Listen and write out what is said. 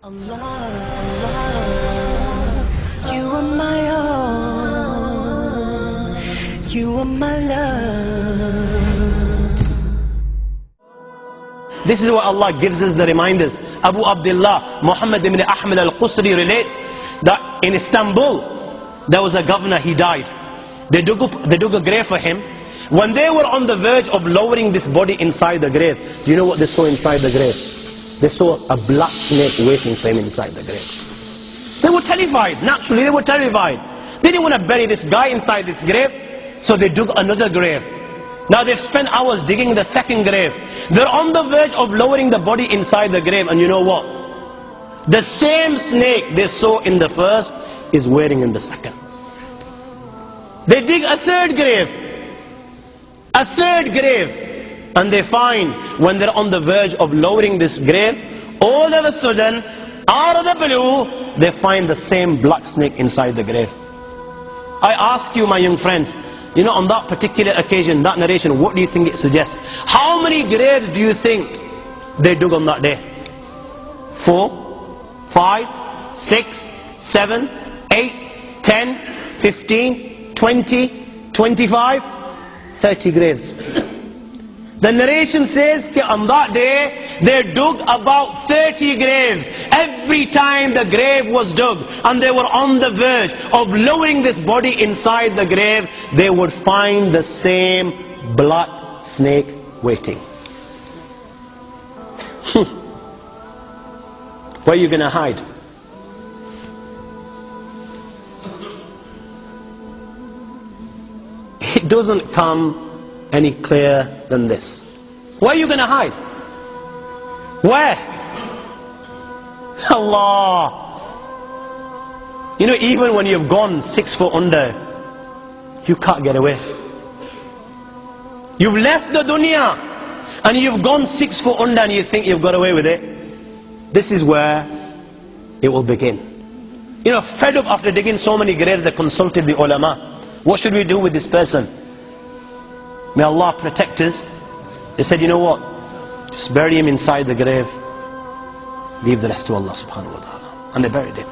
Allah, Allah, you are my all, you are my love. This is what Allah gives us the reminders. Abu Abdullah Muhammad ibn Ahmed al-Qusri relates that in Istanbul there was a governor, he died. They dug a grave for him. When they were on the verge of lowering this body inside the grave, do you know what they saw inside the grave? They saw a black snake waiting for him inside the grave. They were terrified. Naturally, they were terrified. They didn't want to bury this guy inside this grave, so they dug another grave. Now they've spent hours digging the second grave. They're on the verge of lowering the body inside the grave, and you know what? The same snake they saw in the first is waiting in the second. They dig a third grave. A third grave. And they find, when they're on the verge of lowering this grave, all of a sudden, out of the blue, they find the same black snake inside the grave. I ask you, my young friends, you know, on that particular occasion, that narration, what do you think it suggests? How many graves do you think they dug on that day? 4, 5, 6, 7, 8, 10, 15, 20, 25, 30 graves. The narration says that on that day, they dug about 30 graves. Every time the grave was dug, and they were on the verge of lowering this body inside the grave, they would find the same black snake waiting. Where are you going to hide? It doesn't come any clearer than this. Where are you going to hide? Where? Allah. You know, even when you've gone 6 foot under, you can't get away. You've left the dunya and you've gone 6 foot under and you think you've got away with it. This is where it will begin. You know, fed up after digging so many graves, they consulted the ulama. What should we do with this person? May Allah protect us. They said, you know what? Just bury him inside the grave. Leave the rest to Allah subhanahu wa ta'ala. And they buried him.